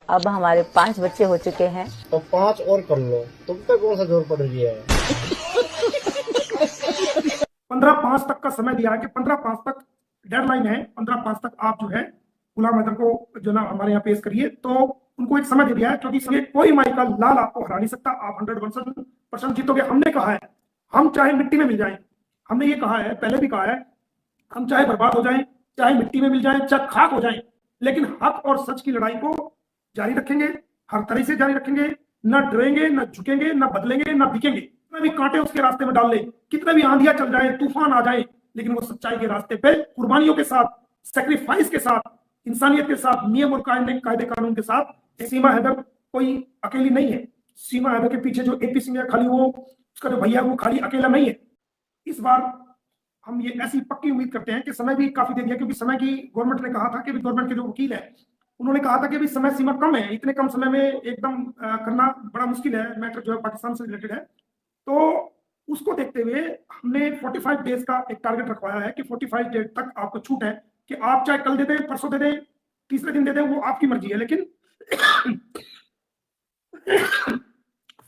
अब हमारे 5 बच्चे हो चुके हैं। तो 5 और कर लो, तुम पे कौन सा जोर पड़ रही है। 15/5 तक का समय दिया है कि 15/5 तक डेडलाइन है, 15/5 तक आप जो है गुलाम हैदर को जो ना हमारे यहाँ पेश करिए। तो उनको एक समय दे दिया है, क्योंकि कोई माई का लाल आपको हरा नहीं सकता। आप 100% जीतोगे। हमने कहा है हम चाहे मिट्टी में मिल जाएं, हमने ये कहा है, पहले भी कहा है, हम चाहे बर्बाद हो जाएं, चाहे मिट्टी में मिल जाएं, चाहे खाक हो जाएं, लेकिन हक और सच की लड़ाई को जारी रखेंगे, हर तरह से जारी रखेंगे। न डरेंगे, न झुकेंगे, न बदलेंगे, न बिकेंगे। कितने भी कांटे उसके रास्ते में डाल ले, कितने भी आंधियां चल जाए, तूफान आ जाए, लेकिन वो सच्चाई के रास्ते पे कुर्बानियों के साथ, सेक्रीफाइस के साथ, इंसानियत के साथ, नियम और कायदे कानून के साथ। सीमा हैदर कोई अकेली नहीं है। सीमा हैदर के पीछे जो एपी सिंह है खाली वो, उसका जो भैया वो खाली अकेला नहीं है। इस बार हम ये ऐसी पक्की उम्मीद करते हैं कि समय भी काफी दे दिया, क्योंकि समय की गवर्नमेंट ने कहा था कि गवर्नमेंट के जो वकील है उन्होंने कहा था कि अभी समय सीमा कम है, इतने कम समय में एकदम करना बड़ा मुश्किल है, मैटर जो है पाकिस्तान से रिलेटेड है। तो उसको देखते हुए हमने 45 डेज का एक टारगेट रखवाया है कि 45 डेज तक आपको छूट है कि आप चाहे कल दे दें, परसों दे दें, तीसरे दिन दे दें, वो आपकी मर्जी है। लेकिन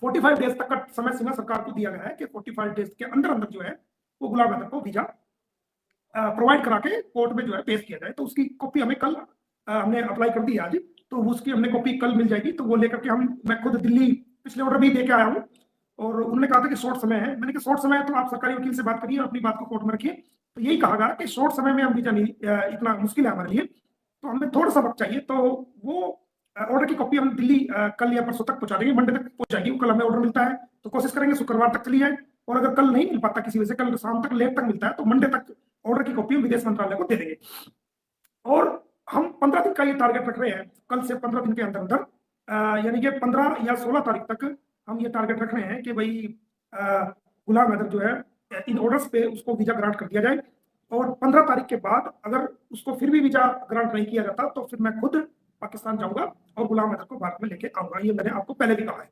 45 डेज तक का समय सीमा सरकार को दिया गया है कि 45 डेज के अंदर अंदर जो है वो गुलाम हैदर को वीजा प्रोवाइड करा के कोर्ट में जो है पेश किया जाए। तो उसकी कॉपी हमें कल हमने अप्लाई कर दी है आज, तो उसकी हमने कॉपी कल मिल जाएगी। तो वो लेकर के मैं खुद दिल्ली पिछले ऑर्डर भी दे के आया हूँ, और उन्होंने कहा था कि शॉर्ट समय है। मैंने कहा शॉर्ट समय है तो आप सरकारी वकील से बात करिए और अपनी बात को कोर्ट में रखिए। तो यही कहा गया कि शॉर्ट समय में हम वीजा नहीं, इतना मुश्किल है हमारे लिए, तो हमें थोड़ा सा वक्त चाहिए। तो वो ऑर्डर की कॉपी हम दिल्ली कल या परसों तक पहुंचा देंगे, मंडे तक पहुंच जाएगी। कल हमें ऑर्डर मिलता है तो कोशिश करेंगे शुक्रवार तक चली जाए, और अगर कल नहीं मिल पाता किसी वजह से, कल शाम तक लेट तक मिलता है, तो मंडे तक ऑर्डर की कॉपी हम विदेश मंत्रालय को दे देंगे। और हम 15 दिन का ये टारगेट रख रहे हैं, कल से 15 दिन के अंदर अंदर, यानी कि 15 या 16 तारीख तक हम ये टारगेट रख रहे हैं कि भाई गुलाम हैदर जो है इन ऑर्डर्स पे उसको वीजा ग्रांट कर दिया जाए। और 15 तारीख के बाद अगर उसको फिर भी वीजा ग्रांट नहीं किया जाता तो फिर मैं खुद पाकिस्तान जाऊंगा और गुलाम हैदर को भारत में लेके आऊंगा। ये मैंने आपको पहले भी कहा है।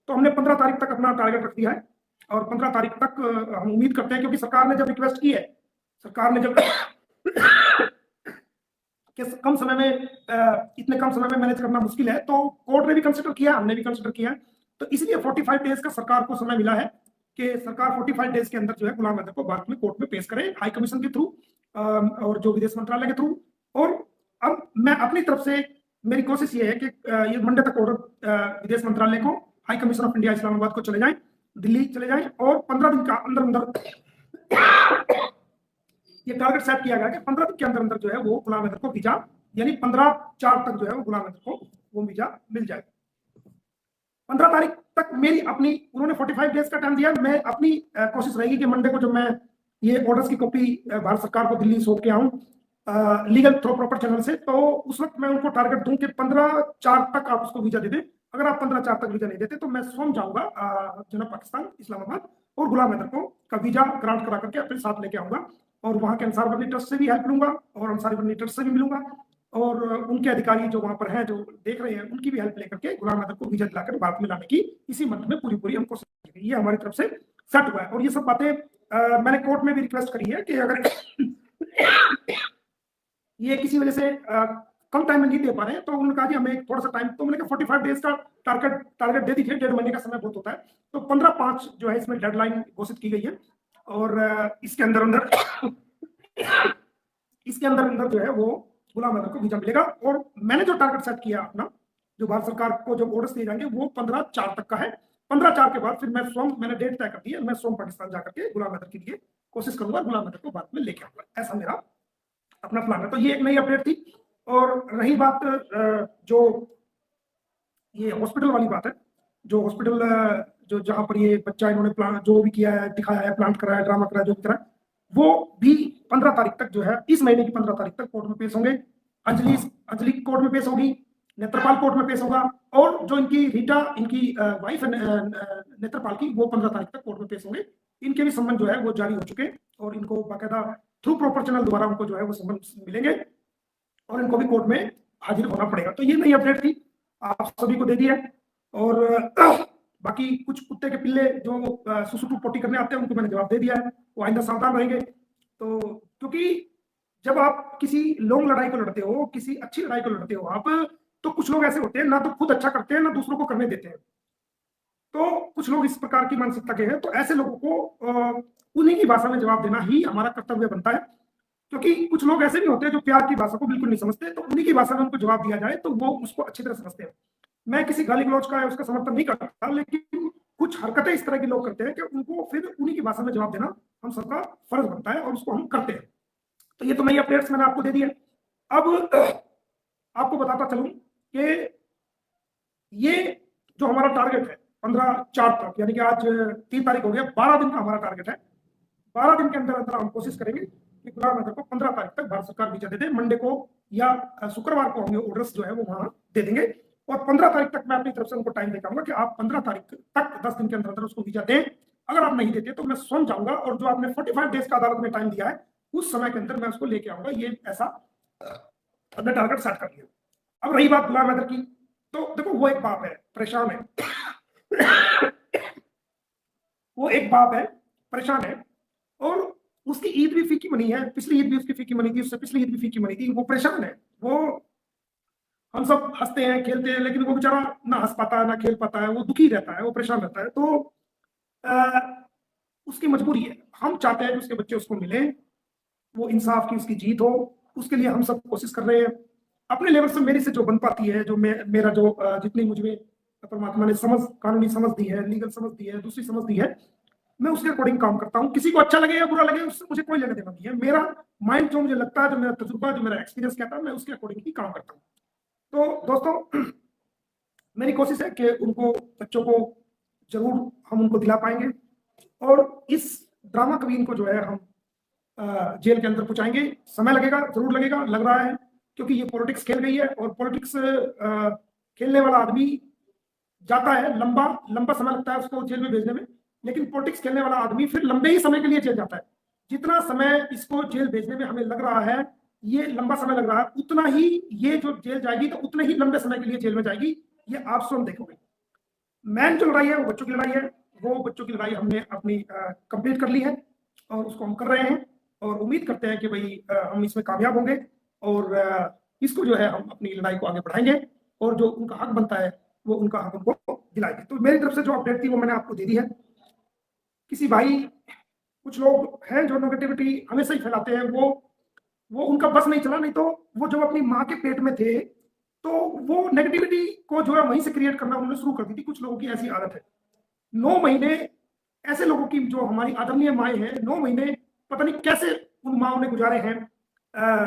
तो हमने 15 तारीख तक अपना टारगेट रख दिया है, और 15 तारीख तक हम उम्मीद करते हैं, क्योंकि सरकार ने जब रिक्वेस्ट की है, सरकार ने जब कि कम समय में इतने कम समय में मैनेज करना मुश्किल है, तो कोर्ट ने भी कंसिडर किया, हमने भी कंसिडर किया। तो इसलिए 45 डेज का सरकार को समय मिला है कि सरकार 45 डेज के अंदर जो है गुलाम हैदर को भारत में कोर्ट में पेश करे, हाई कमीशन के थ्रू और जो विदेश मंत्रालय के थ्रू। और अब मैं अपनी तरफ से, मेरी कोशिश ये है कि ये मंडे तक ऑर्डर विदेश मंत्रालय को, high commission of India Islamabad को चले जाए, दिल्ली चले जाए, और 15 दिन का अंदर अंदर ये टारगेट सेट किया गया कि 15 दिन के अंदर अंदर जो है वो गुलाम हैदर को वीजा, यानी 15/4 तक जो है वो गुलाम हैदर को वो वीजा मिल जाए। 15 तारीख तक मेरी अपनी, उन्होंने 45 डेज का टाइम दिया, मैं अपनी कोशिश रहेगी कि मंडे को जब मैं ये ऑर्डर्स की कॉपी भारत सरकार को दिल्ली सौंप के आऊं लीगल थ्रो प्रॉपर चैनल से, तो उस वक्त मैं उनको टारगेट दूं कि 15/4 तक आप उसको वीजा दे दें। अगर आप 15/4 तक वीजा नहीं देते तो मैं स्वयं जाऊंगा जनरल पाकिस्तान इस्लामाबाद, और गुलाम हैदर को का वीजा ग्रांट करा करके अपने साथ लेके आऊंगा, और वहां के अंसार बर्नी ट्रस्ट से भी हेल्प लूंगा, और अंसारी बर्नी ट्रस्ट से भी मिलूंगा, और उनके अधिकारी जो वहां पर हैं, जो देख रहे हैं, उनकी भी हेल्प लेकर के गुलाम हैदर को वीजा दिलाकर भारत में लाने की इसी मंथ में पूरी हम कोशिश करेंगे। ये हमारी तरफ से सेट हुआ है। और ये सब बातें मैंने कोर्ट में भी रिक्वेस्ट करी है कि अगर ये किसी वजह से कम टाइम में नहीं दे पा रहे हैं, तो उन्होंने कहा कि हमें थोड़ा सा टाइम, तो मैंने कहा 45 डेज का टारगेट दे दीजिए, 1.5 महीने का समय बहुत होता है। तो 15/5 जो है इसमें डेडलाइन घोषित की गई है, और इसके अंदर अंदर जो है वो गुलाम हैदर को वीजा मिलेगा। और मैंने जो टारगेट सेट किया अपना, जो भारत सरकार को जो ऑर्डर्स दिए जाएंगे, वो 15/4 तक का है। 15/4 के बाद फिर मैं स्वयं, मैंने डेट तय कर दी है, मैं स्वयं पाकिस्तान जाकर के गुलाम हैदर के लिए कोशिश करूंगा, गुलाम हैदर को भारत में लेके आऊंगा। ऐसा मेरा अपना प्लान है। तो ये एक नई अपडेट थी। और रही बात जो ये हॉस्पिटल वाली बात है, जो हॉस्पिटल जो जहां पर ये बच्चा इन्होंने प्लान जो भी किया है, दिखाया है, प्लांट कराया, ड्रामा कराया, जो भी करा, वो भी 15 तारीख तक जो है, इस महीने की 15 तारीख तक कोर्ट में पेश होंगे। अंजलि कोर्ट में पेश होगी, नेत्रपाल कोर्ट में पेश होगा, और जो इनकी रीटा, इनकी वाइफ है नेत्रपाल की, वो 15 तारीख तक कोर्ट में पेश होंगे। इनके भी सम्मन जो है वो जारी हो चुके, और इनको बाकायदा थ्रू प्रॉपर चैनल द्वारा उनको जो है वो सम्मन मिलेंगे, और इनको भी कोर्ट में हाजिर होना पड़ेगा। तो ये नई अपडेट थी, आप सभी को दे दी है। और बाकी कुछ कुत्ते के पिल्ले जो सुसुटू पोटी करने आते हैं, उनको मैंने जवाब दे दिया है, वो आइंदा सावधान रहेंगे। तो क्योंकि जब आप किसी लॉन्ग लड़ाई को लड़ते हो, किसी अच्छी लड़ाई को लड़ते हो, आप तो कुछ लोग ऐसे होते हैं ना तो खुद अच्छा करते हैं ना दूसरों को करने देते हैं। तो कुछ लोग इस प्रकार की मानसिकता के हैं, तो ऐसे लोगों को उन्हीं की भाषा में जवाब देना ही हमारा कर्तव्य बनता है, क्योंकि कुछ लोग ऐसे भी होते हैं जो प्यार की भाषा को बिल्कुल नहीं समझते, तो उन्हीं की भाषा में उनको जवाब दिया जाए तो वो उसको अच्छी तरह समझते हैं। मैं किसी गाली गलौज का उसका समर्थन नहीं करता, लेकिन कुछ हरकतें इस तरह के लोग करते हैं कि उनको फिर उन्हीं की भाषा में जवाब देना हम सबका फर्ज बनता है और उसको हम करते हैं। तो ये तो नई अपडेट्स मैंने आपको दे दी है। अब आपको बताता चलूं कि ये जो हमारा टारगेट है 15/4 तक, यानी कि आज 3 तारीख हो गया, 12 दिन का हमारा टारगेट है। 12 दिन के अंदर अंदर हम कोशिश करेंगे कि गुलाम अहमद को 15 तारीख तक भारत सरकार वीजा दे दे। मंडे को या शुक्रवार को हमें ऑर्डर्स जो है वो वहां दे देंगे, और 15 तारीख तक मैं अपनी तरफ से उनको टाइम देता कि आप 15 तारीख तक 10 दिन के अंदर अंदर उसको वीजा दें। अगर आप नहीं देते तो मैं स्वयं जाऊंगा, और जो आपने 45 डेज का अदालत में टाइम दिया है उस समय के अंदर मैं उसको लेके आऊंगा। ये ऐसा हमने टारगेट सेट कर लिया। अब रही बात गुलाम अहमद की, तो देखो वो एक बाप है, परेशान है। वो एक बाप है, परेशान है, और उसकी ईद भी फीकी बनी है, पिछली ईद भी उसकी फीकी बनी थी, उससे पिछली ईद भी फीकी बनी थी। वो परेशान है, वो हम सब हंसते हैं खेलते हैं, लेकिन वो बेचारा ना हंस पाता है ना खेल पाता है, वो दुखी रहता है, वो परेशान रहता है। तो उसकी मजबूरी है। हम चाहते हैं कि उसके बच्चे उसको मिले, वो इंसाफ की उसकी जीत हो, उसके लिए हम सब कोशिश कर रहे हैं अपने लेवल से। मेरी से जो बन पाती है, जो मेरा जो जितनी मुझे परमात्मा ने समझ, कानूनी समझ दी है, लीगल समझ दी है, दूसरी समझ दी है, मैं उसके अकॉर्डिंग काम करता हूँ। किसी को अच्छा लगे या बुरा लगे उससे मुझे कोई लेना देना नहीं है। मेरा माइंड जो मुझे लगता है, जो मेरा तजुर्बा, जो मेरा एक्सपीरियंस कहता है, मैं उसके अकॉर्डिंग ही काम करता हूँ। तो दोस्तों, मेरी कोशिश है कि उनको, बच्चों को जरूर हम उनको दिला पाएंगे, और इस ड्रामा क्वीन को जो है हम जेल के अंदर पहुंचाएंगे। समय लगेगा, जरूर लगेगा, लग रहा है, क्योंकि ये पॉलिटिक्स खेल गई है, और पॉलिटिक्स खेलने वाला आदमी जाता है, लंबा समय लगता है उसको जेल में भेजने में, लेकिन पॉलिटिक्स खेलने वाला आदमी फिर लंबे ही समय के लिए जेल जाता है। जितना समय इसको जेल भेजने में हमें लग रहा है, ये लंबा समय लग रहा है, उतना ही ये जो जेल जाएगी तो उतने ही लंबे समय के लिए जेल में जाएगी। ये आप स्वयं देखोगे। मैन जो लड़ाई है वो बच्चों की लड़ाई है, वो बच्चों की लड़ाई हमने अपनी कंप्लीट कर ली है, और उसको हम कर रहे हैं, और उम्मीद करते हैं कि भाई हम इसमें कामयाब होंगे, और इसको जो है हम अपनी लड़ाई को आगे बढ़ाएंगे, और जो उनका हक बनता है वो उनका हक उनको दिलाएंगे। तो मेरी तरफ से जो अपडेट थी वो मैंने आपको दे दी है। किसी भाई, कुछ लोग हैं जो नेगेटिविटी हमेशा ही फैलाते हैं, वो उनका बस नहीं चला, नहीं तो वो जब अपनी माँ के पेट में थे तो वो नेगेटिविटी को जो है वहीं से क्रिएट करना उन्होंने शुरू कर दी थी। कुछ लोगों की ऐसी आदत है। 9 महीने ऐसे लोगों की, जो हमारी आदरणीय माएँ हैं, 9 महीने पता नहीं कैसे उन माओं ने गुजारे हैं,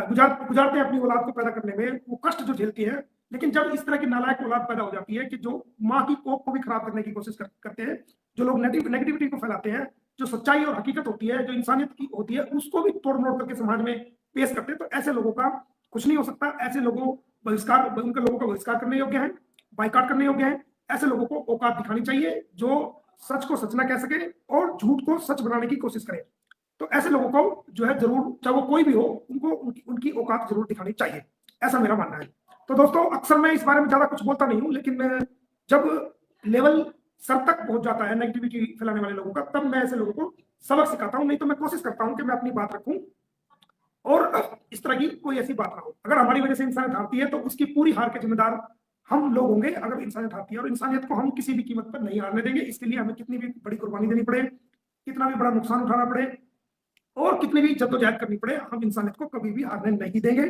गुजारते हैं अपनी औलाद को पैदा करने में, वो कष्ट जो झेलती है। लेकिन जब इस तरह की नालायक औलाद पैदा हो जाती है कि जो माँ की कोख को भी खराब करने की कोशिश करते हैं, जो लोग नेगेटिविटी को फैलाते हैं, जो सच्चाई और हकीकत होती है, जो इंसानियत की होती है, उसको भी तोड़ मोड़ करके समाज में पेश करते हैं, तो ऐसे लोगों का कुछ नहीं हो सकता। ऐसे लोगों बहिष्कार, उनके लोगों का बहिष्कार करने योग्य है, बाइकाट करने योग्य है। ऐसे लोगों को औकात दिखानी चाहिए जो सच को सच ना कह सके और झूठ को सच बनाने की कोशिश करे। तो ऐसे लोगों को जो है जरूर, चाहे वो कोई भी हो, उनको उनकी औकात जरूर दिखानी चाहिए, ऐसा मेरा मानना है। तो दोस्तों, अक्सर मैं इस बारे में ज्यादा कुछ बोलता नहीं हूँ, लेकिन जब लेवल सर तक पहुंच जाता है नेगेटिविटी फैलाने वाले लोगों का, तब मैं ऐसे लोगों को सबक सिखाता हूँ। नहीं तो मैं कोशिश करता हूँ कि मैं अपनी बात रखूं और इस तरह की कोई ऐसी बात ना हो। अगर हमारी वजह से इंसानियत हारती है तो उसकी पूरी हार के जिम्मेदार हम लोग होंगे। अगर इंसानियत हारती है, और इंसानियत को हम किसी भी कीमत पर नहीं हारने देंगे, इसके लिए हमें कितनी भी बड़ी कुर्बानी देनी पड़े, कितना भी बड़ा नुकसान उठाना पड़े, और कितनी भी जद्दोजहद करनी पड़े, हम इंसानियत को कभी भी हारने नहीं देंगे।